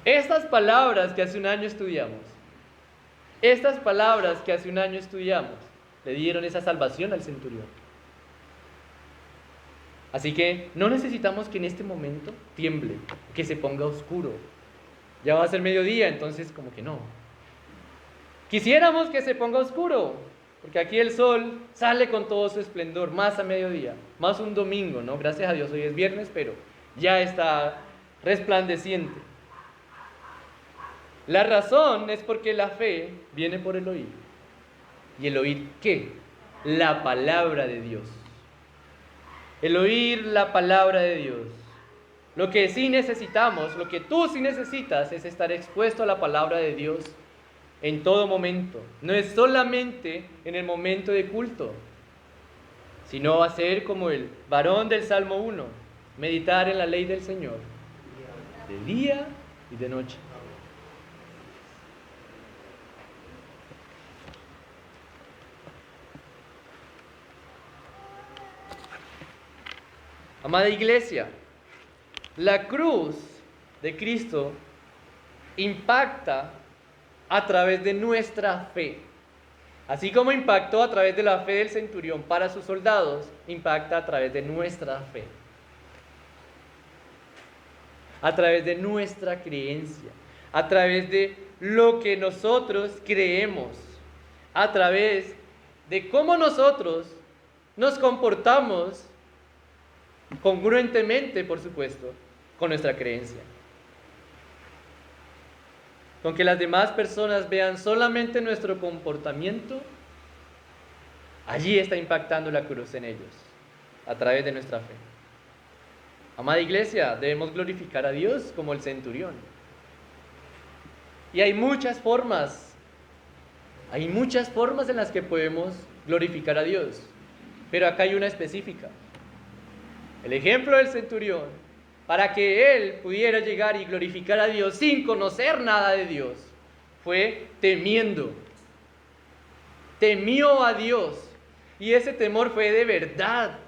Estas palabras que hace un año estudiamos, le dieron esa salvación al centurión. Así que no necesitamos que en este momento tiemble, que se ponga oscuro. Ya va a ser mediodía, entonces como que no. Quisiéramos que se ponga oscuro, porque aquí el sol sale con todo su esplendor, más a mediodía, más un domingo, ¿no? Gracias a Dios hoy es viernes, pero ya está resplandeciente. La razón es porque la fe viene por el oír. ¿Y el oír qué? La palabra de Dios. El oír la palabra de Dios. Lo que sí necesitamos, lo que tú sí necesitas es estar expuesto a la palabra de Dios en todo momento. No es solamente en el momento de culto, sino hacer como el varón del Salmo 1, meditar en la ley del Señor, de día y de noche. Amada iglesia, la cruz de Cristo impacta a través de nuestra fe. Así como impactó a través de la fe del centurión para sus soldados, impacta a través de nuestra fe. A través de nuestra creencia, a través de lo que nosotros creemos, a través de cómo nosotros nos comportamos congruentemente, por supuesto, con nuestra creencia. Con que las demás personas vean solamente nuestro comportamiento, allí está impactando la cruz en ellos, a través de nuestra fe. Amada iglesia, debemos glorificar a Dios como el centurión. Y hay muchas formas en las que podemos glorificar a Dios, pero acá hay una específica. El ejemplo del centurión, para que él pudiera llegar y glorificar a Dios sin conocer nada de Dios, fue temiendo. Temió a Dios, y ese temor fue de verdad.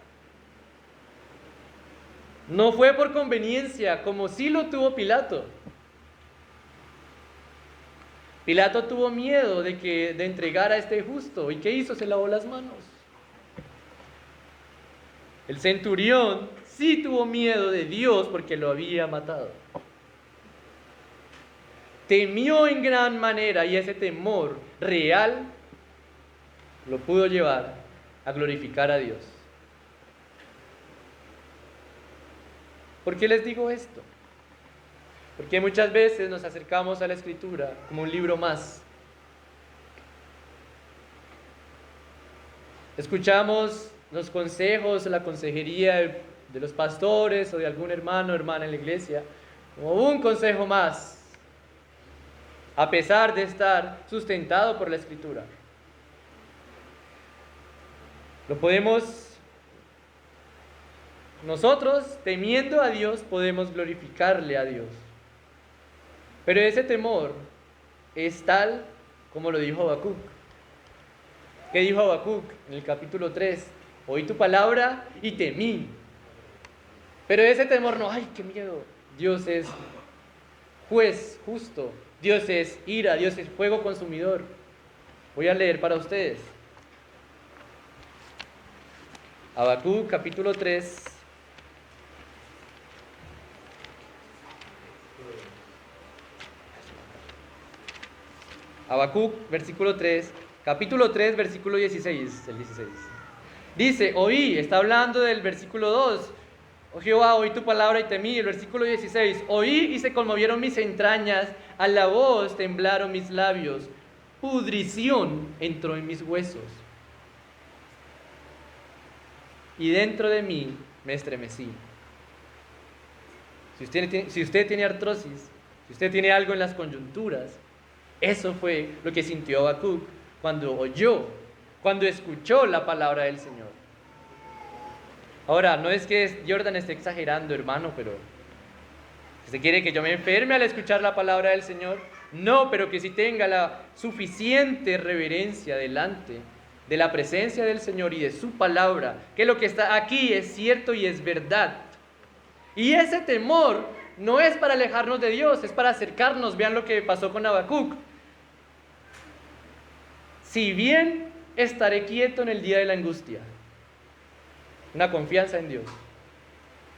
No fue por conveniencia, como sí lo tuvo Pilato. Pilato tuvo miedo de entregar a este justo. ¿Y qué hizo? Se lavó las manos. El centurión sí tuvo miedo de Dios porque lo había matado. Temió en gran manera, y ese temor real lo pudo llevar a glorificar a Dios. ¿Por qué les digo esto? Porque muchas veces nos acercamos a la Escritura como un libro más. Escuchamos los consejos, la consejería de los pastores o de algún hermano o hermana en la iglesia, como un consejo más, a pesar de estar sustentado por la Escritura. Lo podemos, nosotros, temiendo a Dios, podemos glorificarle a Dios. Pero ese temor es tal como lo dijo Habacuc. ¿Qué dijo Habacuc en el capítulo 3? Oí tu palabra y temí. Pero ese temor no, ¡ay, qué miedo! Dios es juez justo, Dios es ira, Dios es fuego consumidor. Voy a leer para ustedes. Habacuc capítulo 3, Habacuc, versículo 3, capítulo 3, versículo 16, el 16. Dice, oí, está hablando del versículo 2, oh Jehová, oí tu palabra y temí. El versículo 16, oí y se conmovieron mis entrañas, a la voz temblaron mis labios, pudrición entró en mis huesos. Y dentro de mí me estremecí. Si usted tiene artrosis, si usted tiene algo en las coyunturas, eso fue lo que sintió Habacuc cuando escuchó la palabra del Señor. Ahora, no es que Jordan esté exagerando, hermano, pero ¿usted quiere que yo me enferme al escuchar la palabra del Señor? No, pero que sí tenga la suficiente reverencia delante de la presencia del Señor y de su palabra, que lo que está aquí es cierto y es verdad. Y ese temor no es para alejarnos de Dios, es para acercarnos. Vean lo que pasó con Habacuc. Si bien estaré quieto en el día de la angustia. Una confianza en Dios.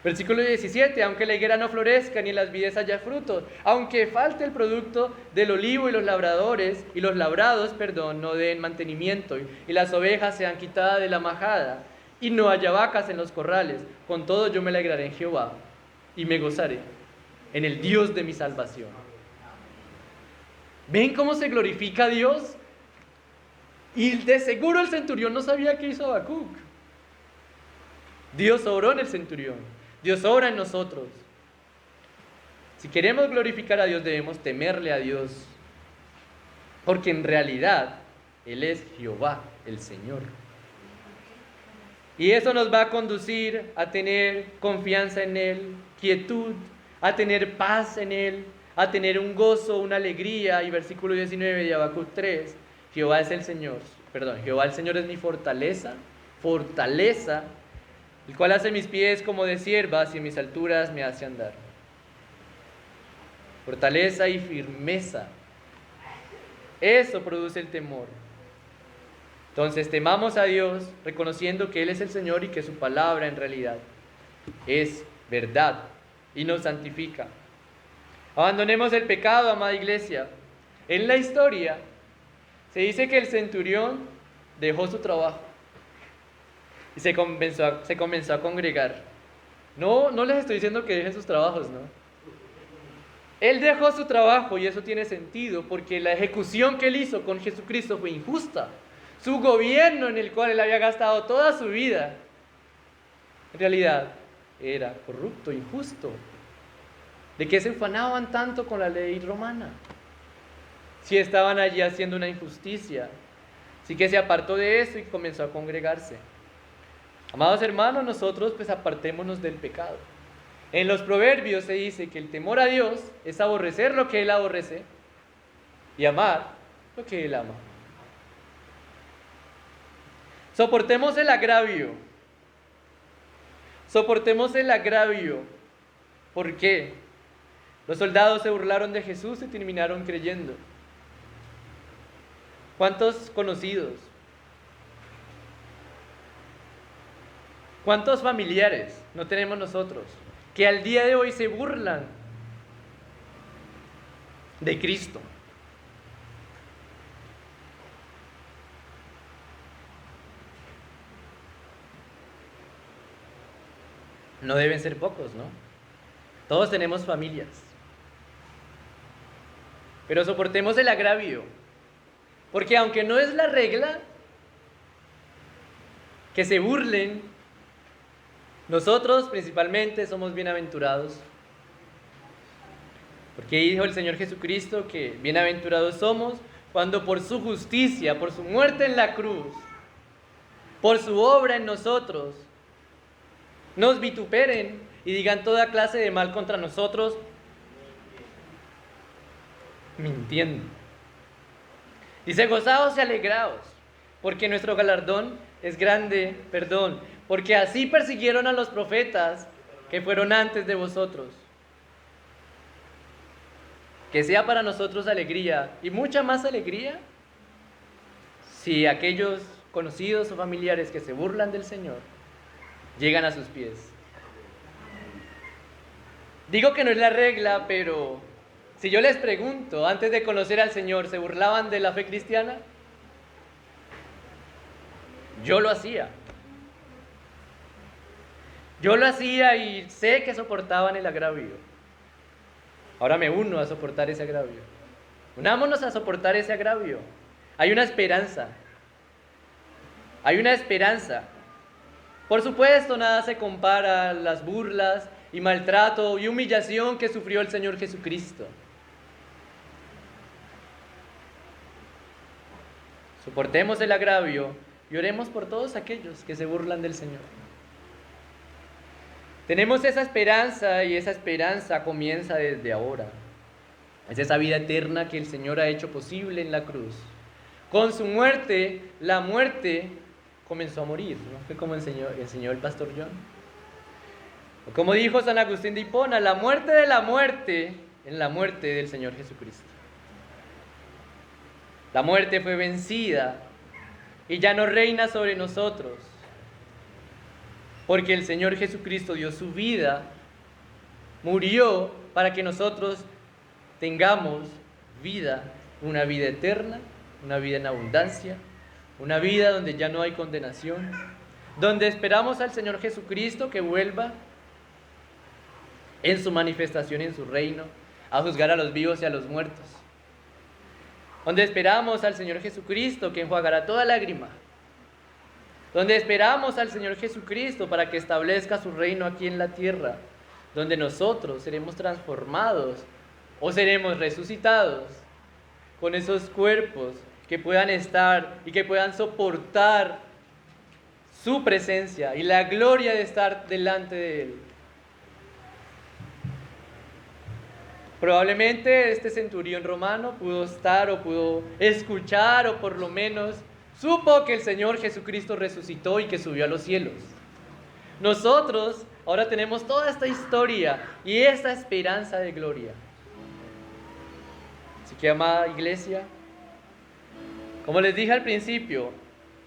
Versículo 17, aunque la higuera no florezca ni en las vides haya frutos, aunque falte el producto del olivo y los labrados, no den mantenimiento, y las ovejas sean quitadas de la majada, y no haya vacas en los corrales, con todo yo me alegraré en Jehová, y me gozaré en el Dios de mi salvación. ¿Ven cómo se glorifica a Dios? Y de seguro el centurión no sabía qué hizo Habacuc. Dios obró en el centurión. Dios obra en nosotros. Si queremos glorificar a Dios, debemos temerle a Dios. Porque en realidad, Él es Jehová, el Señor. Y eso nos va a conducir a tener confianza en Él, quietud, a tener paz en Él, a tener un gozo, una alegría. Y versículo 19 de Habacuc 3, Jehová el Señor es mi fortaleza, el cual hace mis pies como de ciervas y en mis alturas me hace andar. Fortaleza y firmeza. Eso produce el temor. Entonces temamos a Dios reconociendo que Él es el Señor y que su palabra en realidad es verdad y nos santifica. Abandonemos el pecado, amada iglesia. En la historia se dice que el centurión dejó su trabajo y se comenzó a congregar. No les estoy diciendo que dejen sus trabajos, no. Él dejó su trabajo y eso tiene sentido porque la ejecución que él hizo con Jesucristo fue injusta. Su gobierno en el cual él había gastado toda su vida, en realidad era corrupto, injusto. ¿De qué se ufanaban tanto con la ley romana? Si estaban allí haciendo una injusticia. Así que se apartó de eso y comenzó a congregarse. Amados hermanos, nosotros pues apartémonos del pecado. En los proverbios se dice que el temor a Dios es aborrecer lo que Él aborrece y amar lo que Él ama. Soportemos el agravio. ¿Por qué? Los soldados se burlaron de Jesús y terminaron creyendo. ¿Cuántos conocidos? ¿Cuántos familiares no tenemos nosotros que al día de hoy se burlan de Cristo? No deben ser pocos, ¿no? Todos tenemos familias. Pero soportemos el agravio, porque aunque no es la regla que se burlen, nosotros principalmente somos bienaventurados. Porque dijo el Señor Jesucristo que bienaventurados somos cuando por su justicia, por su muerte en la cruz, por su obra en nosotros, nos vituperen y digan toda clase de mal contra nosotros, mintiendo. Dice, gozaos y alegraos, porque nuestro galardón es grande, porque así persiguieron a los profetas que fueron antes de vosotros. Que sea para nosotros alegría, y mucha más alegría, si aquellos conocidos o familiares que se burlan del Señor llegan a sus pies. Digo que no es la regla, pero Si yo les pregunto, antes de conocer al Señor, ¿se burlaban de la fe cristiana? Yo lo hacía. Yo lo hacía y sé que soportaban el agravio. Ahora me uno a soportar ese agravio. Unámonos a soportar ese agravio. Hay una esperanza. Hay una esperanza. Por supuesto, nada se compara a las burlas y maltrato y humillación que sufrió el Señor Jesucristo. Soportemos el agravio y oremos por todos aquellos que se burlan del Señor. Tenemos esa esperanza y esa esperanza comienza desde ahora. Es esa vida eterna que el Señor ha hecho posible en la cruz. Con su muerte, la muerte comenzó a morir, ¿no? Fue como enseñó el pastor John. O como dijo San Agustín de Hipona, la muerte de la muerte en la muerte del Señor Jesucristo. La muerte fue vencida y ya no reina sobre nosotros, porque el Señor Jesucristo dio su vida, murió para que nosotros tengamos vida, una vida eterna, una vida en abundancia, una vida donde ya no hay condenación, donde esperamos al Señor Jesucristo que vuelva en su manifestación, en su reino, a juzgar a los vivos y a los muertos, donde esperamos al Señor Jesucristo que enjuagará toda lágrima, donde esperamos al Señor Jesucristo para que establezca su reino aquí en la tierra, donde nosotros seremos transformados o seremos resucitados con esos cuerpos que puedan estar y que puedan soportar su presencia y la gloria de estar delante de Él. Probablemente este centurión romano pudo estar o pudo escuchar o por lo menos supo que el Señor Jesucristo resucitó y que subió a los cielos. Nosotros ahora tenemos toda esta historia y esta esperanza de gloria. Así que, amada iglesia, como les dije al principio,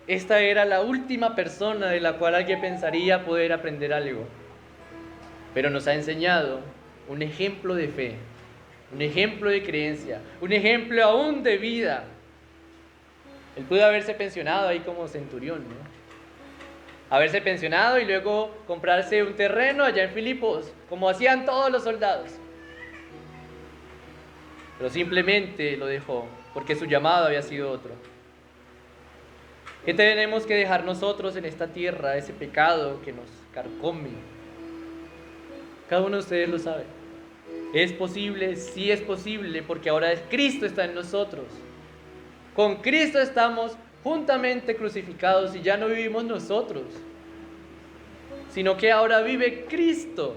esta era la última persona de la cual alguien pensaría poder aprender algo. Pero nos ha enseñado un ejemplo de fe, un ejemplo de creencia, un ejemplo aún de vida. Él pudo haberse pensionado ahí como centurión, ¿no? Haberse pensionado y luego comprarse un terreno allá en Filipos, como hacían todos los soldados. Pero simplemente lo dejó, porque su llamado había sido otro. ¿Qué tenemos que dejar nosotros en esta tierra? Ese pecado que nos carcome. Cada uno de ustedes lo sabe. ¿Es posible? Sí es posible, porque ahora Cristo está en nosotros. Con Cristo estamos juntamente crucificados y ya no vivimos nosotros, sino que ahora vive Cristo.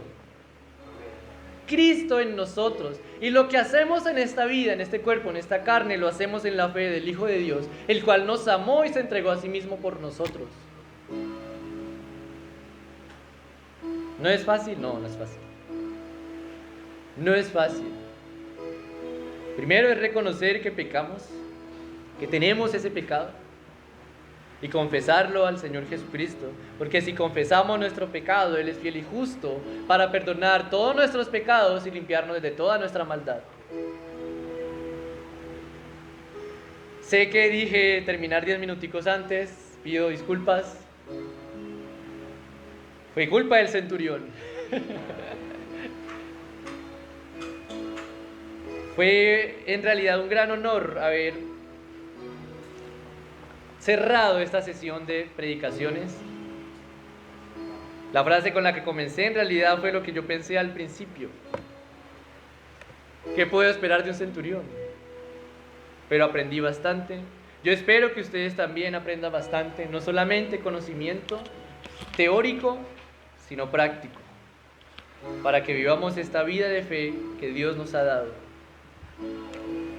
Cristo en nosotros. Y lo que hacemos en esta vida, en este cuerpo, en esta carne, lo hacemos en la fe del Hijo de Dios, el cual nos amó y se entregó a sí mismo por nosotros. ¿No es fácil? No, no es fácil. No es fácil. Primero es reconocer que pecamos, que tenemos ese pecado, y confesarlo al Señor Jesucristo, porque si confesamos nuestro pecado, Él es fiel y justo para perdonar todos nuestros pecados y limpiarnos de toda nuestra maldad. Sé que dije terminar 10 minuticos antes, pido disculpas. Fue culpa del centurión. Fue en realidad un gran honor haber cerrado esta sesión de predicaciones. La frase con la que comencé en realidad fue lo que yo pensé al principio. ¿Qué puedo esperar de un centurión? Pero aprendí bastante. Yo espero que ustedes también aprendan bastante, no solamente conocimiento teórico, sino práctico, para que vivamos esta vida de fe que Dios nos ha dado.